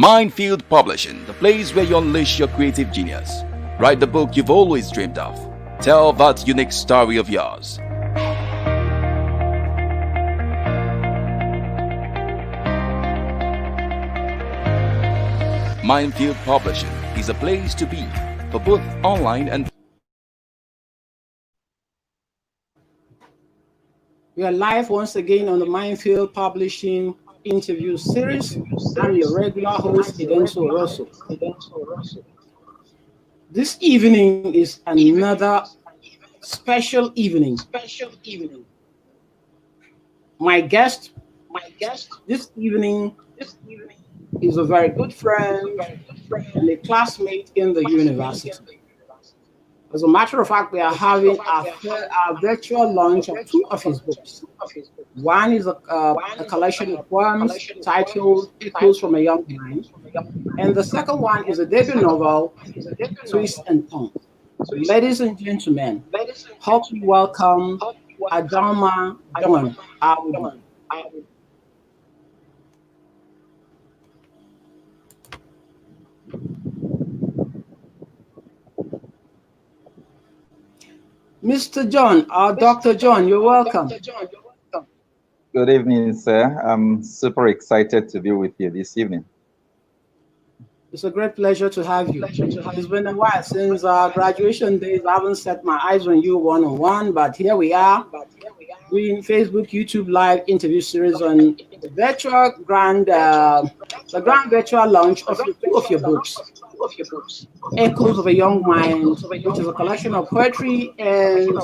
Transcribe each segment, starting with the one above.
Minefield Publishing, the place where you unleash your creative genius. Write the book you've always dreamed of. Tell that unique story of yours. Minefield Publishing is a place to be for both online and. We are live once again on the Minefield Publishing interview series. I'm your regular host, Idenso Rosso. This evening is another special evening. My guest this evening is a very good friend and a classmate in the university. As a matter of fact, we are having a virtual launch of two of his books. One is a collection of poems titled Echoes from a Young Mind, and the second one is a debut novel, Twists and Turns. Ladies and gentlemen, help me welcome Ajama John Audu. Mr. John, Dr. John, you're welcome. Good evening, sir. I'm super excited to be with you this evening. It's a great pleasure to have you. It's been a while since our graduation days. I haven't set my eyes on you one-on-one, but here we are doing Facebook, YouTube live interview series on the virtual grand virtual launch of two of your books. Echoes of a Young Mind, which is a collection of poetry, and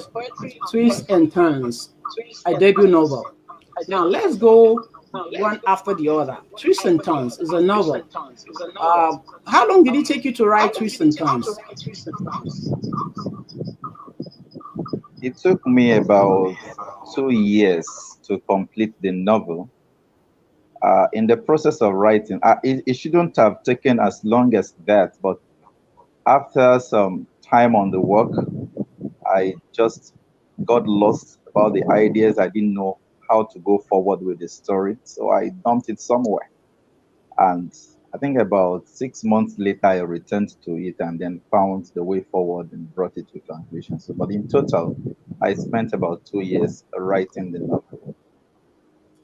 Twists and Turns, a debut novel. Now let's go one after the other. Twists and Turns is a novel. How long did it take you to write Twists and Turns? It took me about 2 years to complete the novel. In the process of writing, it shouldn't have taken as long as that, but after some time on the work, I just got lost about the ideas. I didn't know how to go forward with the story, so I dumped it somewhere. And I think about 6 months later, I returned to it and then found the way forward and brought it to conclusion. So, but in total, I spent about 2 years writing the novel.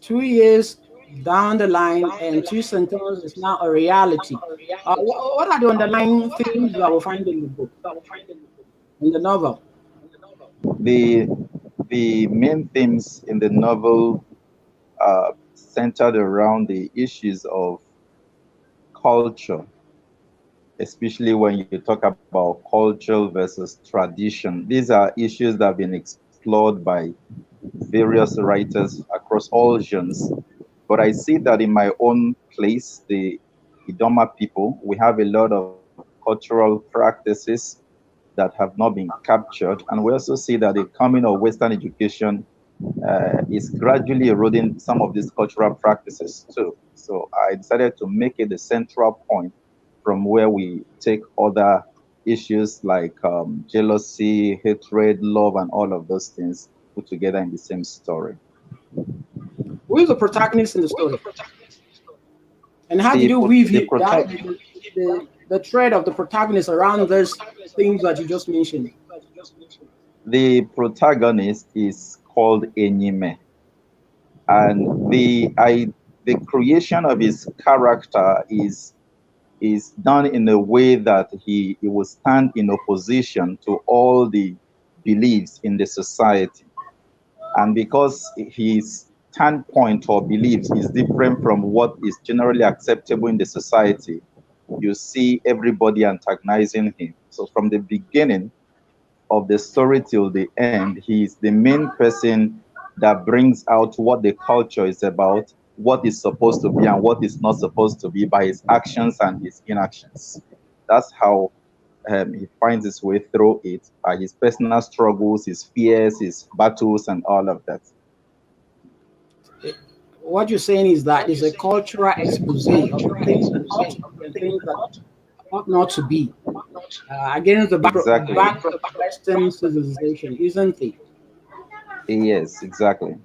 2 years down the line, and Twists and Turns is now a reality. What are the underlying themes that we'll find in the book, in the novel? The main themes in the novel centered around the issues of culture, especially when you talk about culture versus tradition. These are issues that have been explored by various writers across all genres. But I see that in my own place, the Idoma people, we have a lot of cultural practices that have not been captured. And we also see that the coming of Western education is gradually eroding some of these cultural practices too. So I decided to make it the central point from where we take other issues like jealousy, hatred, love, and all of those things put together in the same story. Who is the protagonist in the story? And how did you weave the thread of the protagonist around those things that you just mentioned? The protagonist is called Enyime, and the creation of his character is done in a way that he will stand in opposition to all the beliefs in the society. And because his standpoint or beliefs is different from what is generally acceptable in the society, you see everybody antagonizing him. So from the beginning of the story till the end, he is the main person that brings out what the culture is about, what is supposed to be and what is not supposed to be by his actions and his inactions. That's how he finds his way through it, by his personal struggles, his fears, his battles, and all of that. What you're saying is that it's a cultural expose of the things that ought not to be against the backdrop of Western civilization, isn't it? Yes, exactly.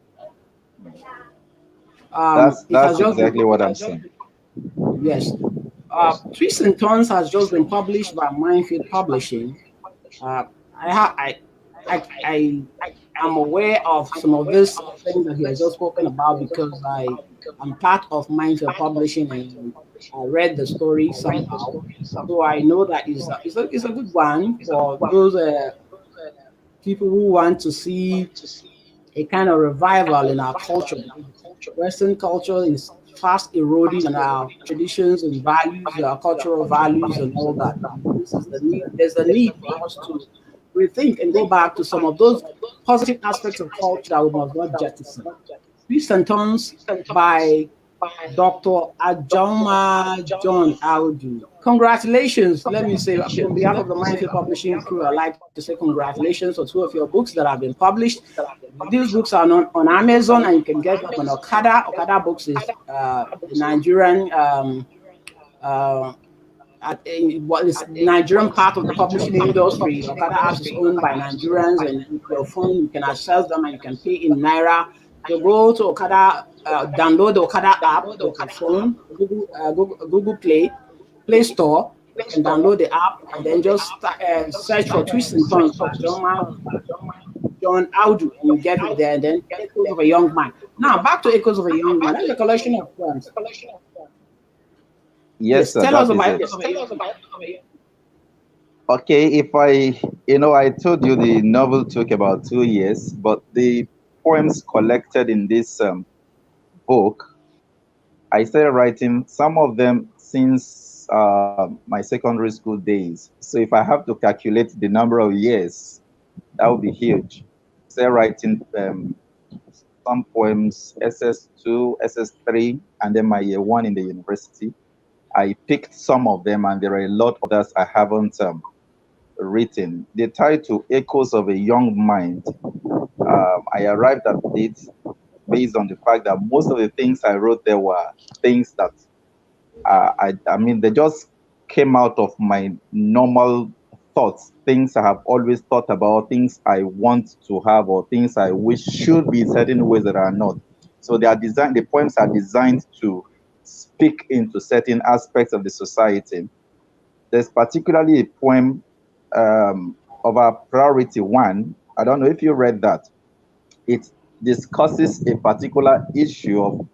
That's exactly what I'm saying. Yes. Twists and Turns has just been published by Minefield Publishing. Uh, I, ha- I am aware of some of these things that he has just spoken about because I am part of Minefield Publishing and I read the story somehow. So I know that it's a good one for those people who want to see a kind of revival in our culture. Western culture is fast eroding on our traditions and values, our cultural values, and all that. This is the need. There's a need for us to rethink and go back to some of those positive aspects of culture that we must not jettison. Twists and Turns by Dr. Ajama John Audu. Congratulations. Let me say, on behalf of the Mindful Publishing crew, I'd like to say congratulations on two of your books that have been published. These books are on Amazon and you can get them on Okada. Okada Books is the Nigerian what is Nigerian part of the publishing industry. Okada apps is owned by Nigerians, and with your phone you can access them and you can pay in Naira. You go to Okada, download the Okada app with your phone, Google Play Store. You can download the app and then just search for Twists and Turns by John Audu, and you get it there. And then Echoes of a Young Man. Now back to Echoes of a Young Man. That's a collection of poems. Yes, sir, tell us about it. Okay, if I told you the novel took about 2 years, but the poems collected in this book, I started writing some of them since my secondary school days. So if I have to calculate the number of years, that would be huge. I started writing some poems, SS2, SS3, and then my year one in the university. I picked some of them, and there are a lot of others I haven't written. The title, Echoes of a Young Mind, I arrived at it based on the fact that most of the things I wrote there were things that, I mean, they just came out of my normal thoughts, things I have always thought about, things I want to have, or things I wish should be certain ways that are not. So they are designed, the poems are designed to speak into certain aspects of the society. There's particularly a poem of our priority one. I don't know if you read that. It discusses a particular issue of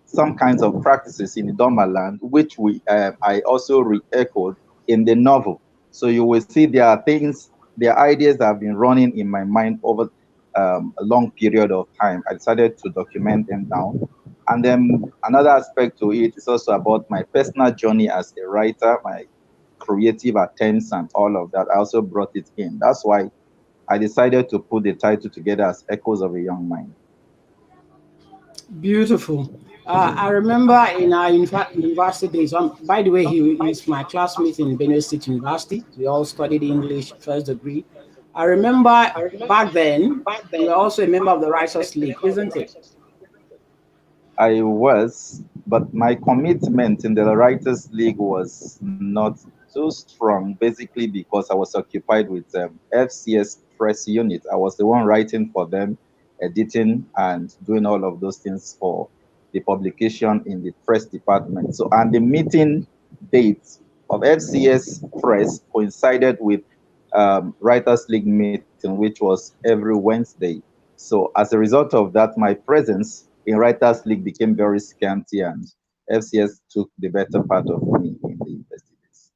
some kinds of practices in the Doma land, which I also re-echoed in the novel. So you will see there are things, there are ideas that have been running in my mind over a long period of time. I decided to document them down. And then another aspect to it is also about my personal journey as a writer, my creative attempts and all of that. I also brought it in. That's why I decided to put the title together as Echoes of a Young Mind. Beautiful. I remember in our university days, by the way, he is my classmate in Benue State University. We all studied English first degree. I remember back then, you were also a member of the Writers League, isn't it? I was, but my commitment in the Writers League was not too strong, basically because I was occupied with FCS press unit. I was the one writing for them, editing and doing all of those things for the publication in the press department. So, and the meeting dates of FCS press coincided with Writers League meeting, which was every Wednesday. So as a result of that, my presence in Writers League became very scanty, and FCS took the better part of me in the university days.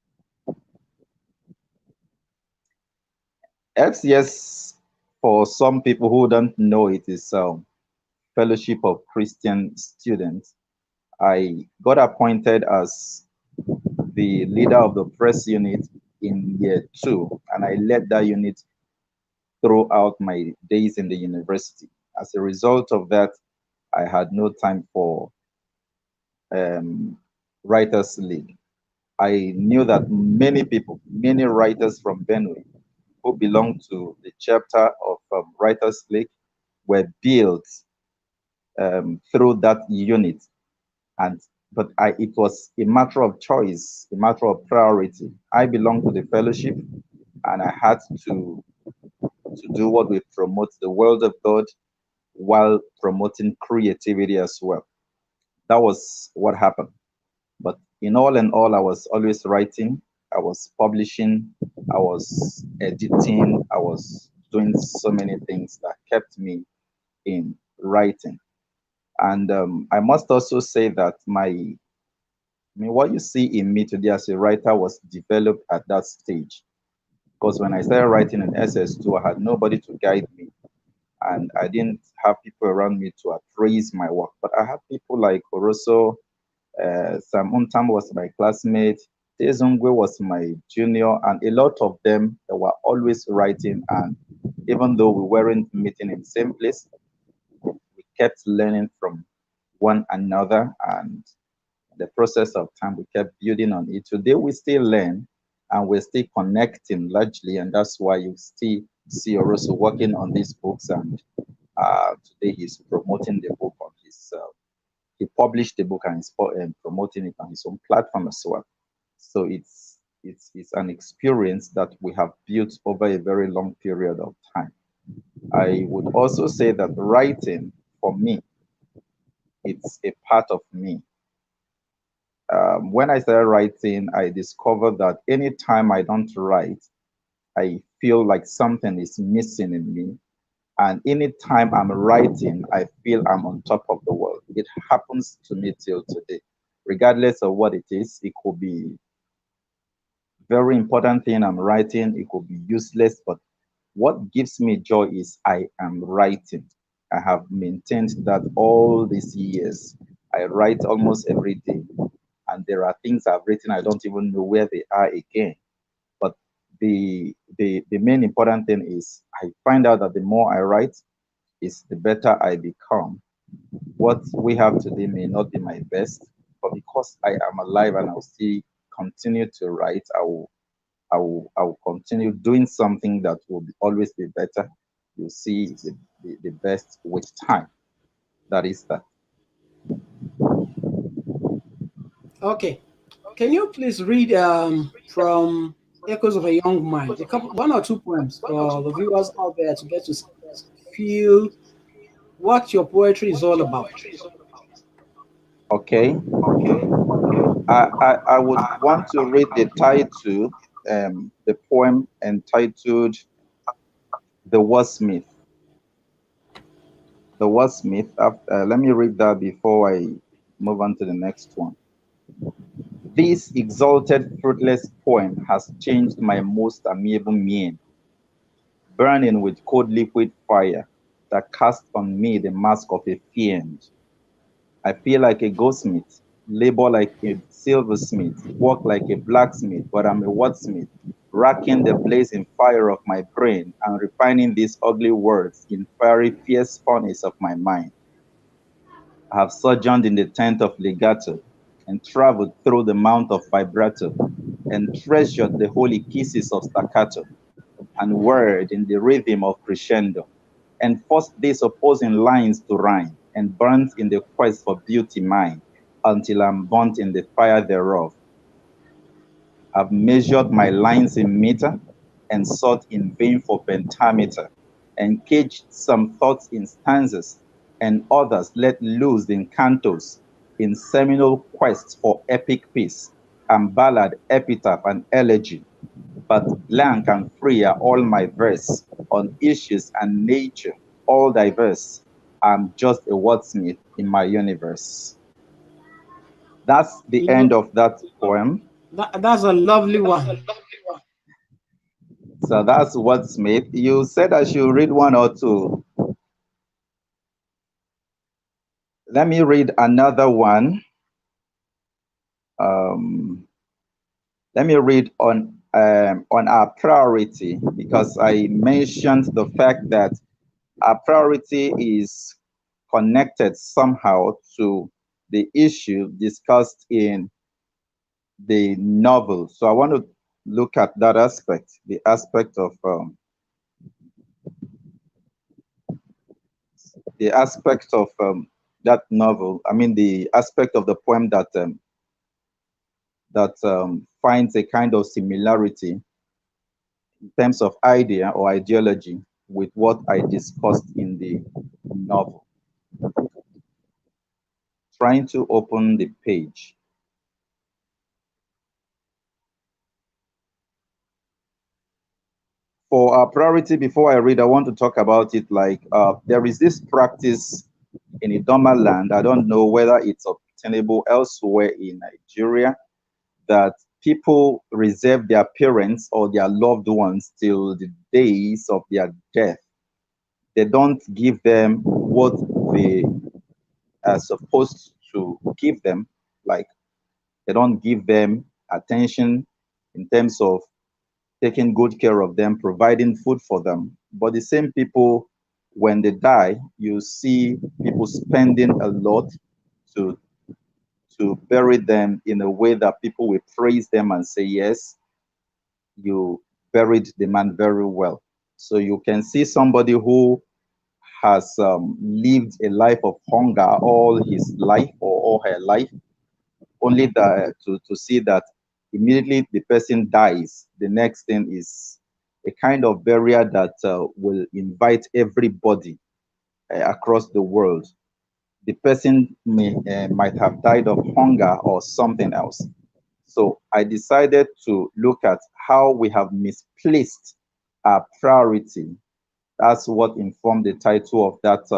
FCS, for some people who don't know it, is Fellowship of Christian Students. I got appointed as the leader of the press unit in year 2, and I led that unit throughout my days in the university. As a result of that, I had no time for Writers League. I knew that many people, many writers from Benue who belong to the chapter of Writers League were built through that unit. But it was a matter of choice, a matter of priority. I belong to the fellowship, and I had to do what we promote, the word of God, while promoting creativity as well. That was what happened. But In all and all, I was always writing, I was publishing, I was editing, I was doing so many things that kept me in writing. And I must also say that what you see in me today as a writer was developed at that stage. Because when I started writing in SS2, I had nobody to guide me, and I didn't have people around me to appraise my work. But I had people like Oroso, Sam Untam was my classmate, Tezungwe was my junior, and a lot of them that were always writing. And even though we weren't meeting in the same place, we kept learning from one another, and the process of time we kept building on it. Today we still learn and we're still connecting largely, and that's why you still see Oroso working on these books, and today he's promoting the book on his he published the book and is promoting it on his own platform as well. So it's an experience that we have built over a very long period of time. I would also say that writing, for me, it's a part of me. When I started writing, I discovered that anytime I don't write, I feel like something is missing in me. And anytime I'm writing, I feel I'm on top of the world. It happens to me till today. Regardless of what it is, it could be very important thing I'm writing, it could be useless, but what gives me joy is I am writing. I have maintained that all these years. I write almost every day, and there are things I've written I don't even know where they are again. But the main important thing is I find out that the more I write, is the better I become. What we have today may not be my best, but because I am alive and I'll still continue to write, I will continue doing something that will always be better. You'll see the best with time. That is that. Okay. Can you please read from Echoes of a Young Mind, one or two poems for the viewers out there to get to feel what your poetry is all about? Okay. I would want to read the title, the poem entitled The Wordsmith. The Wordsmith. Let me read that before I move on to the next one. This exalted, fruitless poem has changed my most amiable mien, burning with cold liquid fire that casts on me the mask of a fiend. I feel like a goldsmith, labor like a silversmith, work like a blacksmith, but I'm a wordsmith, racking the blazing fire of my brain and refining these ugly words in fiery, fierce furnace of my mind. I have sojourned in the tent of legato and traveled through the mount of vibrato and treasured the holy kisses of staccato and whirred in the rhythm of crescendo and forced these opposing lines to rhyme and burnt in the quest for beauty mine until I'm burnt in the fire thereof. I've measured my lines in meter and sought in vain for pentameter and caged some thoughts in stanzas and others let loose in cantos in seminal quests for epic peace and ballad, epitaph, and elegy. But blank and free are all my verse on issues and nature, all diverse. I'm just a wordsmith in my universe. That's the end of that poem. That's a lovely one. So that's wordsmith. You said I should read one or two. Let me read another one. Let me read on our priority, because I mentioned the fact that our priority is connected somehow to the issue discussed in the novel. So I want to look at that aspect, the aspect of that novel. I mean, the aspect of the poem that finds a kind of similarity in terms of idea or ideology with what I discussed in the novel. Trying to open the page. For our priority, before I read, I want to talk about it. Like there is this practice in Idoma land. I don't know whether it's obtainable elsewhere in Nigeria, that people reserve their parents or their loved ones till the days of their death. They don't give them what they are supposed to give them. Like they don't give them attention in terms of taking good care of them, providing food for them. But the same people, when they die, you see people spending a lot to bury them in a way that people will praise them and say, yes, you buried the man very well. So you can see somebody who has lived a life of hunger all his life or all her life, only to see that immediately the person dies, the next thing is a kind of burial that will invite everybody across the world. The person might have died of hunger or something else. So I decided to look at how we have misplaced our priority. That's what informed the title of that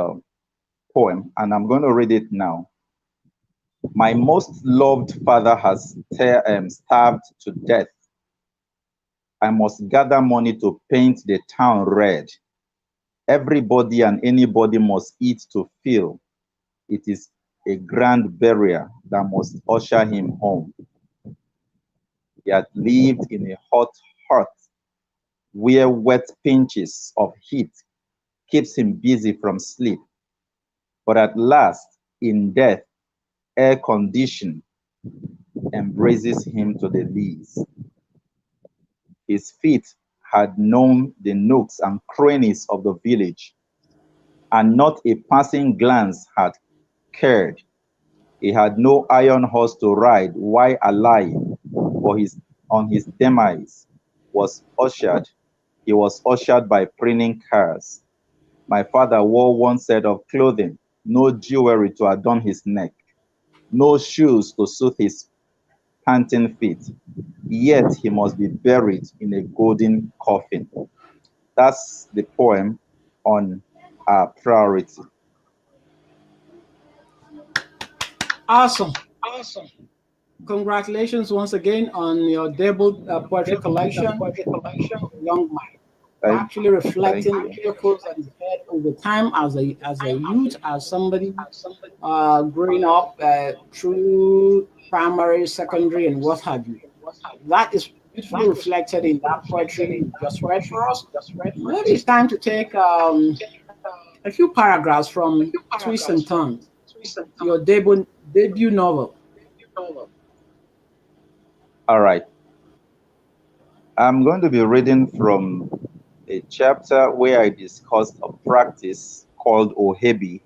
poem, and I'm going to read it now. My most loved father has starved to death. I must gather money to paint the town red. Everybody and anybody must eat to fill. It is a grand burial that must usher him home. He had lived in a hot hearth where wet pinches of heat keeps him busy from sleep. But at last, in death, air condition embraces him to the knees. His feet had known the nooks and crannies of the village, and not a passing glance had cared. He had no iron horse to ride while alive, for on his demise he was ushered by preening cars. My father wore one set of clothing, no jewelry to adorn his neck, no shoes to soothe his panting feet, yet he must be buried in a golden coffin. That's the poem on our priority. Awesome. Congratulations once again on your debut poetry collection, Young Mind. Actually reflecting the echoes that is had over time as a youth, as somebody growing up through primary, secondary, and what have you. That is beautifully reflected in that poetry you just read for us. Maybe it's time to take a few paragraphs from Twists and Turns, your debut novel. All right. I'm going to be reading from a chapter where I discussed a practice called Ohebi.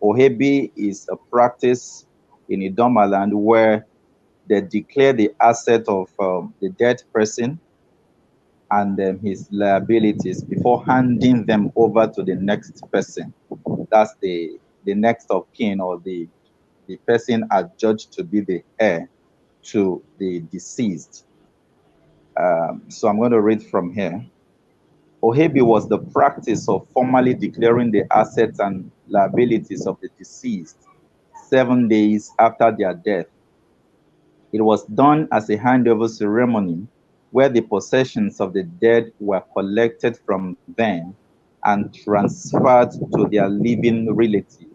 Ohebi is a practice in Idoma land where they declare the asset of the dead person and his liabilities before handing them over to the next person. That's the next of kin, or the person adjudged to be the heir to the deceased. So I'm going to read from here. Ohebi was the practice of formally declaring the assets and liabilities of the deceased 7 days after their death. It was done as a handover ceremony where the possessions of the dead were collected from them and transferred to their living relative.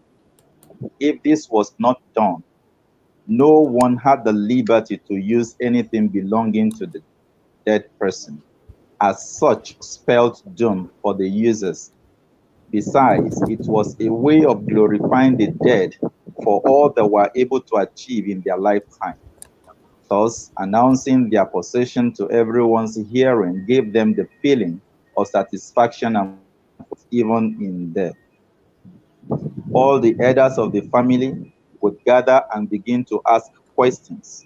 If this was not done, no one had the liberty to use anything belonging to the dead person. As such, spelled doom for the users. Besides, it was a way of glorifying the dead for all they were able to achieve in their lifetime. Thus, announcing their possession to everyone's hearing gave them the feeling of satisfaction and even in death. All the elders of the family would gather and begin to ask questions.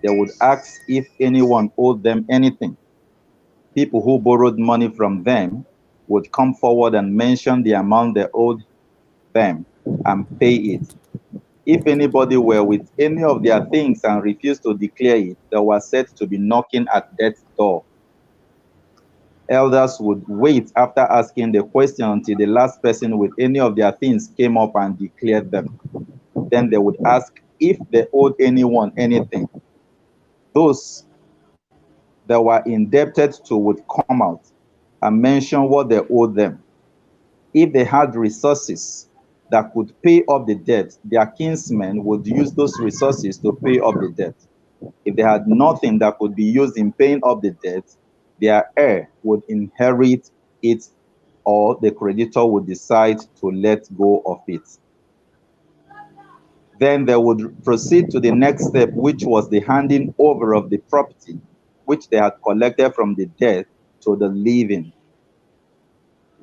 They would ask if anyone owed them anything. People who borrowed money from them would come forward and mention the amount they owed them and pay it. If anybody were with any of their things and refused to declare it, they were said to be knocking at death's door. Elders would wait after asking the question until the last person with any of their things came up and declared them. Then they would ask if they owed anyone anything. Those that were indebted to would come out and mention what they owed them. If they had resources that could pay off the debt, their kinsmen would use those resources to pay off the debt. If they had nothing that could be used in paying off the debt, their heir would inherit it, or the creditor would decide to let go of it. Then they would proceed to the next step, which was the handing over of the property which they had collected from the dead to the living.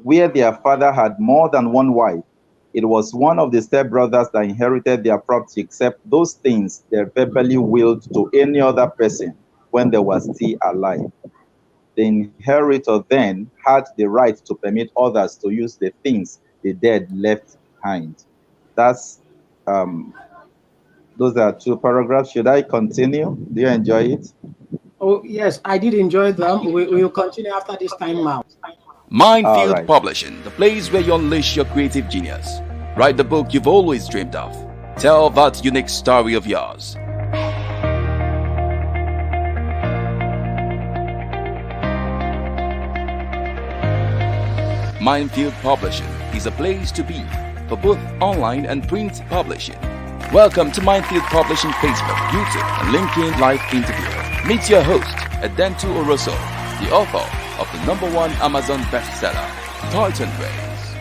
Where their father had more than one wife, it was one of the stepbrothers that inherited their property, except those things they verbally willed to any other person when they were still alive. The inheritor then had the right to permit others to use the things the dead left behind. That's those are two paragraphs. Should I continue? Do you enjoy it? Oh, yes, I did enjoy them. We will continue after this time out. Minefield right. Publishing, the place where you unleash your creative genius. Write the book you've always dreamed of. Tell that unique story of yours. Minefield Publishing is a place to be for both online and print publishing. Welcome to Minefield Publishing Facebook, YouTube, and LinkedIn live interview. Meet your host, Adentu Oroso, the author of the #1 Amazon bestseller, Titan Race.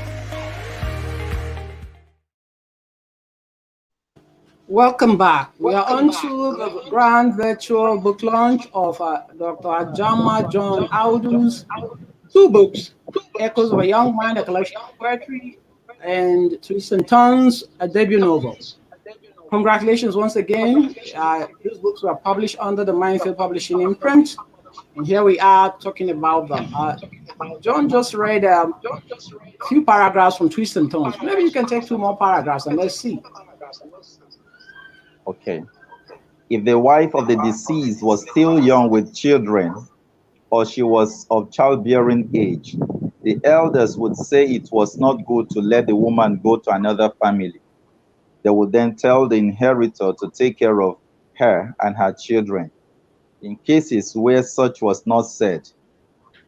Welcome back. We are on to the grand virtual book launch of Dr. Ajama John Audu's two books, Echoes of a Young Mind, a collection of poetry, and Twists and Turns, a debut novel. Congratulations once again. These books were published under the Minefield Publishing imprint, and here we are talking about them. John just read a few paragraphs from Twists and Turns. Maybe you can take two more paragraphs and let's see. Okay. If the wife of the deceased was still young with children, or she was of childbearing age, the elders would say it was not good to let the woman go to another family. They would then tell the inheritor to take care of her and her children. In cases where such was not said,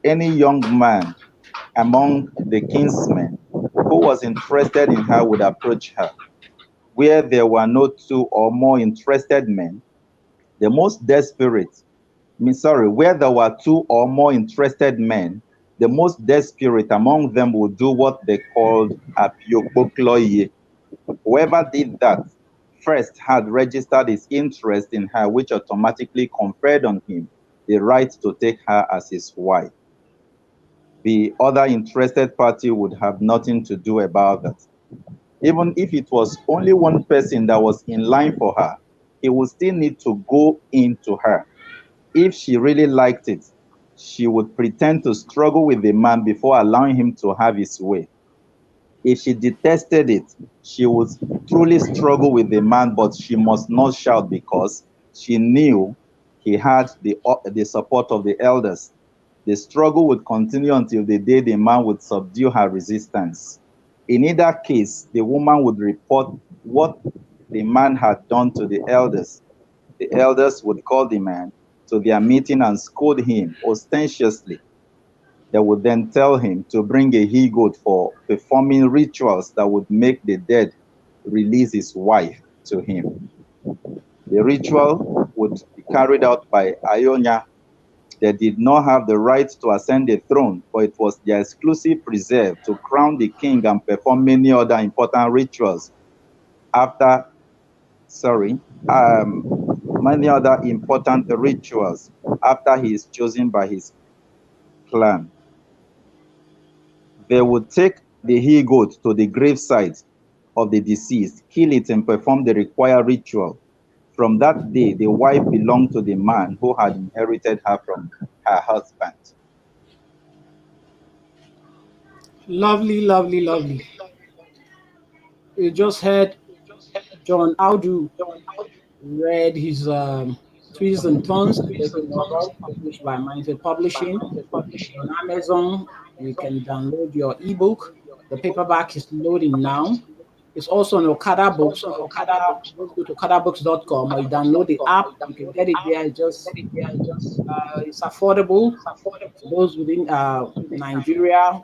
any young man among the kinsmen who was interested in her would approach her. Where there were no two or more interested men, the most desperate, where there were two or more interested men, the most desperate among them would do what they called Ugbokpo. Whoever did that first had registered his interest in her, which automatically conferred on him the right to take her as his wife. The other interested party would have nothing to do about that. Even if it was only one person that was in line for her, he would still need to go into her. If she really liked it, she would pretend to struggle with the man before allowing him to have his way. If she detested it, she would truly struggle with the man, but she must not shout because she knew he had the support of the elders. The struggle would continue until the day the man would subdue her resistance. In either case, the woman would report what the man had done to the elders. The elders would call the man to their meeting and scold him ostentatiously. They would then tell him to bring a he-goat for performing rituals that would make the dead release his wife to him. The ritual would be carried out by Ionia. They did not have the right to ascend the throne, but it was their exclusive preserve to crown the king and perform many other important rituals many other important rituals after he is chosen by his clan. They would take the he-goat to the gravesite of the deceased, kill it, and perform the required ritual. From that day, the wife belonged to the man who had inherited her from her husband. Lovely, lovely, lovely. You just heard John Audu read his Twists and Turns, a little novel published by Mindfield Publishing. On Amazon, you can download your ebook. The paperback is loading now. It's also on Okada Books. Okada, just go to okadabooks.com or you download the app. You can get it there. It's affordable for those within Nigeria.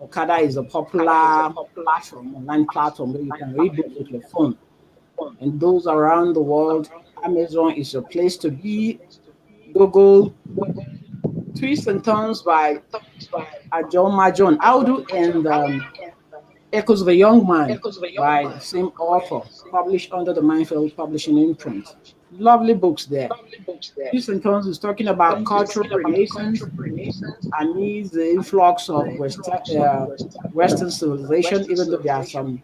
Okada is a popular platform, online platform where you can read books with your phone. And those around the world, Amazon is your place to be. Google Twists and Turns by Ajama John Audu and Echoes of a Young Man by the same author, published under the Mindfield Publishing imprint. Lovely books there. Twists and Turns is talking about cultural renaissance amidst the influx of Western civilization, even though there are some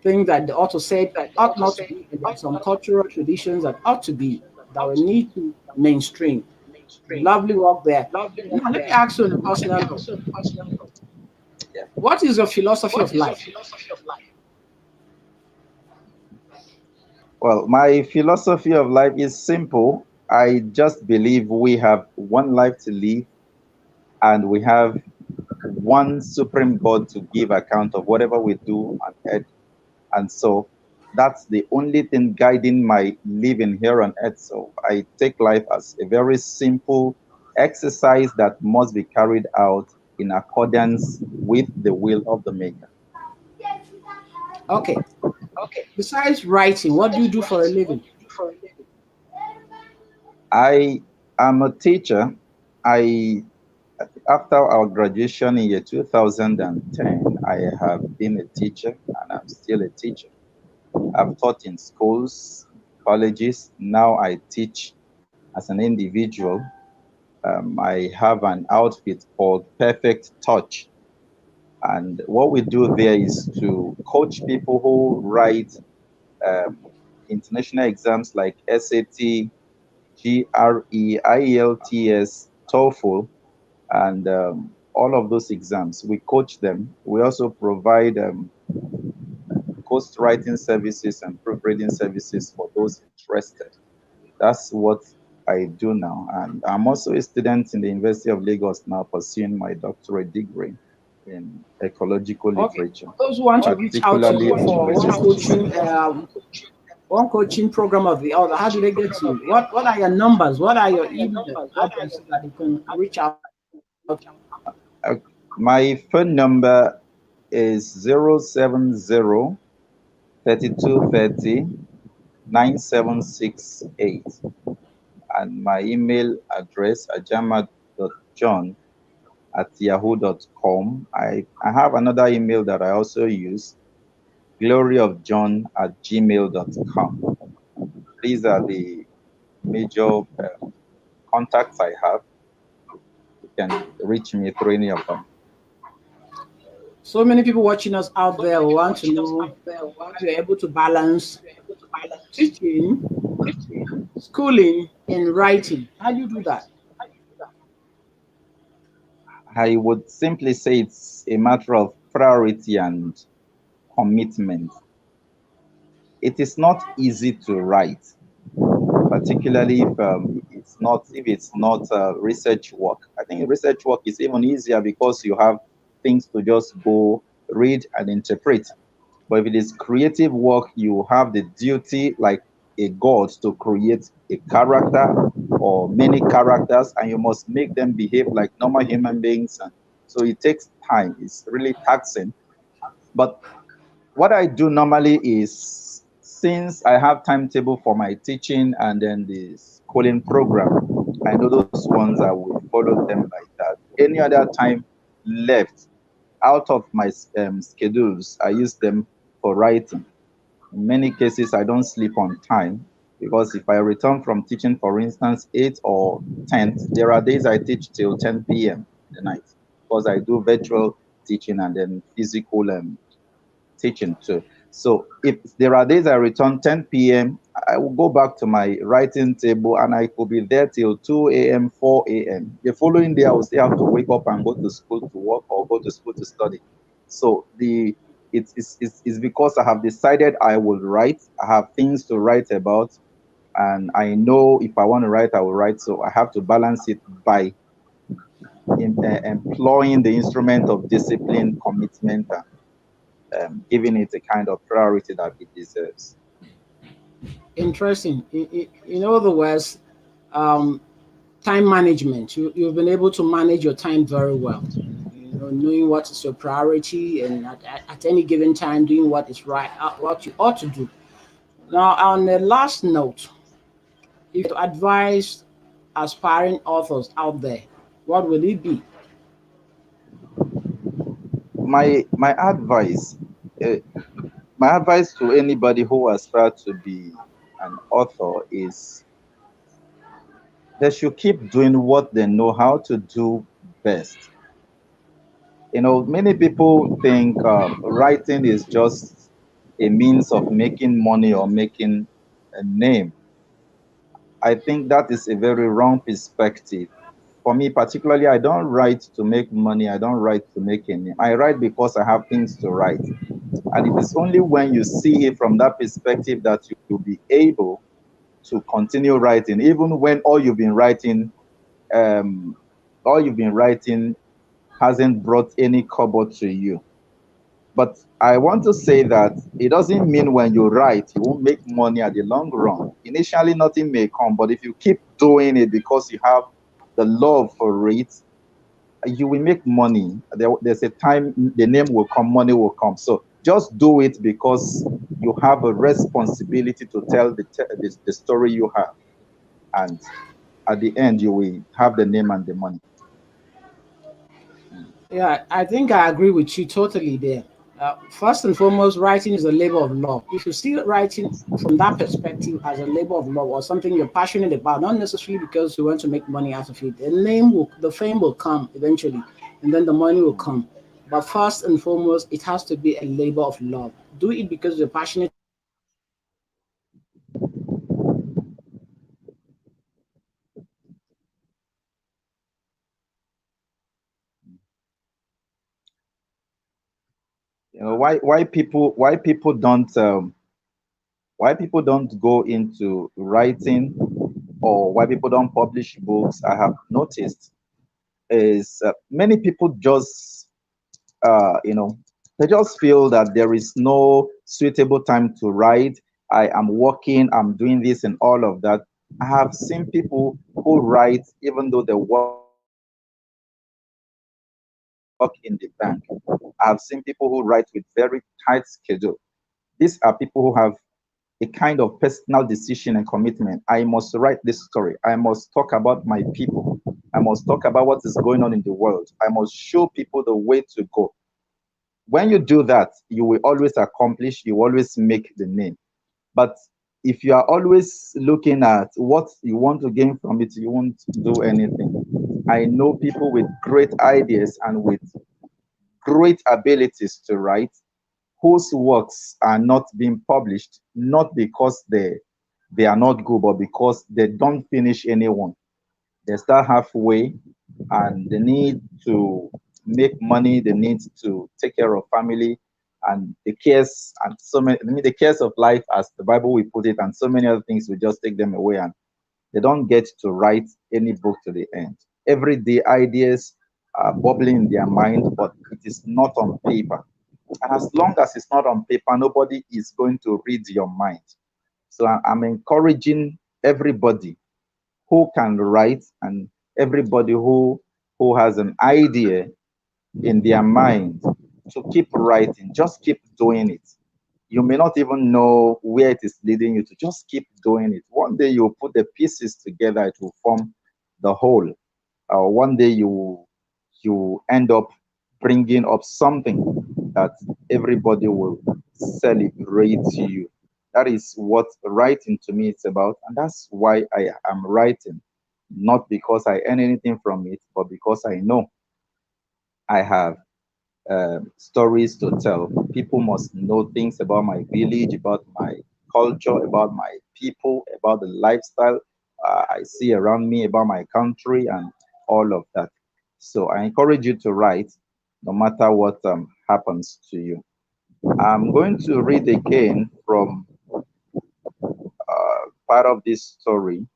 things that the author said ought not to be, and there are some cultural traditions that ought to be, that we need to mainstream. Lovely work there. Now, let me ask you on a personal note. What is your philosophy of life? Well, my philosophy of life is simple. I just believe we have one life to live, and we have one supreme God to give account of whatever we do on earth. And so that's the only thing guiding my living here on earth. So I take life as a very simple exercise that must be carried out in accordance with the will of the Maker. Okay. Besides writing, what do you do for a living? I am a teacher. After our graduation in year 2010, I have been a teacher, and I'm still a teacher. I've taught in schools, colleges. Now I teach as an individual. I have an outfit called Perfect Touch. And what we do there is to coach people who write international exams like SAT, GRE, IELTS, TOEFL, and all of those exams. We coach them. We also provide ghostwriting services and proofreading services for those interested. That's what I do now. And I'm also a student in the University of Lagos now, pursuing my doctorate degree in ecological literature. Those who want to reach out to you for one coaching program or the other, how do they get to you? What are your numbers? What are your email addresses that they can reach out to you? My phone number is 070 3230 9768. And my email address, ajama.john@yahoo.com. I have another email that I also use, gloryofjohn@gmail.com. These are the major contacts I have. You can reach me through any of them. So many people watching us out there want to know how you're able to balance teaching, schooling, and writing. How do you do that? I would simply say it's a matter of priority and commitment. It is not easy to write, particularly if it's not research work. I think research work is even easier because you have things to just go read and interpret. But if it is creative work, you have the duty, like a god, to create a character or many characters, and you must make them behave like normal human beings. And so it takes time. It's really taxing. But what I do normally is, since I have timetable for my teaching and then the schooling program, I know those ones, I will follow them like that. Any other time left out of my schedules, I use them for writing. In many cases, I don't sleep on time, because if I return from teaching, for instance, 8 or 10, there are days I teach till 10 p.m. in the night, because I do virtual teaching and then physical teaching too. So if there are days I return 10 p.m., I will go back to my writing table and I could be there till 2 a.m., 4 a.m. The following day, I will still have to wake up and go to school to work or go to school to study. So it's because I have decided I will write. I have things to write about. And I know if I want to write, I will write. So I have to balance it by employing the instrument of discipline, commitment, and giving it a kind of priority that it deserves. Interesting. In other words, um, time management. You've been able to manage your time very well. You know, knowing what is your priority, and at any given time doing what is right, what you ought to do. Now, on the last note, if you advise aspiring authors out there, what will it be? My advice, uh, my advice to anybody who aspires to be an author is they should keep doing what they know how to do best. You know, many people think writing is just a means of making money or making a name. I think that is a very wrong perspective. For me, particularly, I don't write to make money. I don't write to make a name. I write because I have things to write. And it is only when you see it from that perspective that you'll be able to continue writing, even when um, all you've been writing hasn't brought any kobo to you. But I want to say that it doesn't mean when you write, you won't make money at the long run. Initially, nothing may come, but if you keep doing it because you have the love for it, you will make money. There's a time the name will come, money will come. So just do it because you have a responsibility to tell the story you have. And at the end, you will have the name and the money. Yeah, I think I agree with you totally there. First and foremost, writing is a labor of love. If you see writing from that perspective as a labor of love or something you're passionate about, not necessarily because you want to make money out of it, the fame will come eventually, and then the money will come. But first and foremost, it has to be a labor of love. Do it because you're passionate about it, and then the money will come. You know why people don't go into writing, or why people don't publish books. I have noticed is many people just you know, they just feel that there is no suitable time to write. I am working, I'm doing this and all of that. I have seen people who write even though they work in the bank. I have seen people who write with very tight schedule. These are people who have a kind of personal decision and commitment. I must write this story. I must talk about my people. I must talk about what is going on in the world. I must show people the way to go. When you do that, you will always accomplish, you always make the name. But if you are always looking at what you want to gain from it, you won't do anything. I know people with great ideas and with great abilities to write whose works are not being published, not because they are not good, but because they don't finish anyone. They start halfway and they need to make money, they need to take care of family and the cares and so many, I mean, the cares of life, as the Bible will put it, and so many other things will just take them away, and they don't get to write any book to the end. Every day ideas are bubbling in their mind, but it is not on paper. And as long as it's not on paper, nobody is going to read your mind. So I'm encouraging everybody who can write and everybody who has an idea in their mind to keep writing. Just keep doing it. You may not even know where it is leading you to. Just keep doing it. One day you put the pieces together, it will form the whole. One day you end up bringing up something that everybody will celebrate you. That is what writing to me is about, and that's why I am writing. Not because I earn anything from it, but because I know I have stories to tell. People must know things about my village, about my culture, about my people, about the lifestyle I see around me, about my country, and all of that. So I encourage you to write no matter what happens to you. I'm going to read again from part of this story,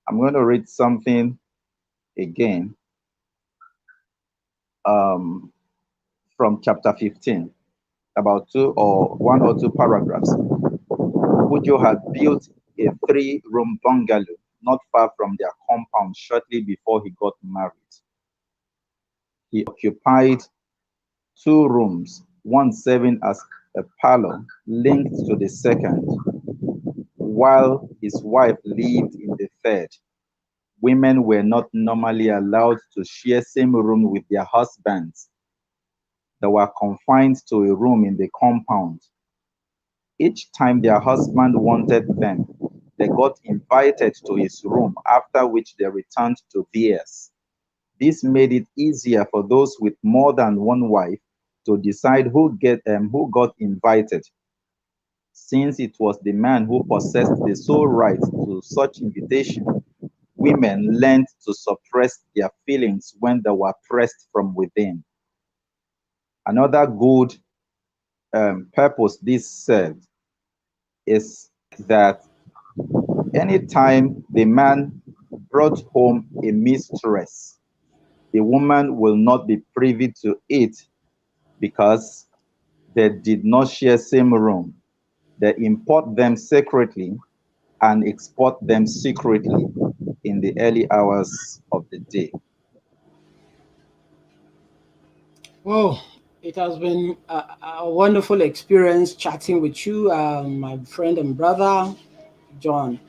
I'm going to read something again from chapter 15, about one or two paragraphs. Ujo had built a 3-room bungalow not far from their compound shortly before he got married. He occupied 2 rooms, one serving as a parlor linked to the second, while his wife lived in the third. Women were not normally allowed to share same room with their husbands. They were confined to a room in the compound. Each time their husband wanted them, they got invited to his room, after which they returned to theirs. This made it easier for those with more than one wife to decide who got invited. Since it was the man who possessed the sole right to such invitation, women learned to suppress their feelings when they were pressed from within. Another good purpose this served is that anytime the man brought home a mistress, the woman will not be privy to it because they did not share same room. They import them secretly and export them secretly in the early hours of the day. Oh, it has been a wonderful experience chatting with you, my friend and brother, John.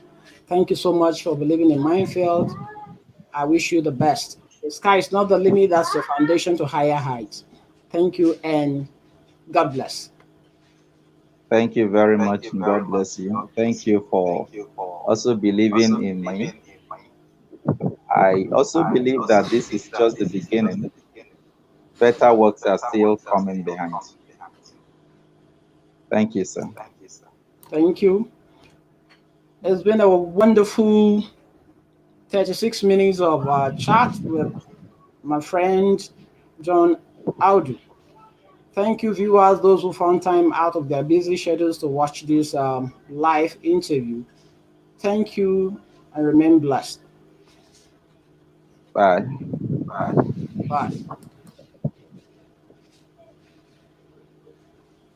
Thank you so much for believing in Minefield. I wish you the best. The sky is not the limit, that's your foundation to higher heights. Thank you and God bless. Thank you very much, and God bless you. Thank you for also believing in me. I also believe that this is just the beginning. Better works are still coming behind. Thank you, sir. Thank you. It's been a wonderful 36 minutes of chat with my friend John Audu. Thank you, viewers, those who found time out of their busy schedules to watch this live interview. Thank you and remain blessed. Bye. Bye.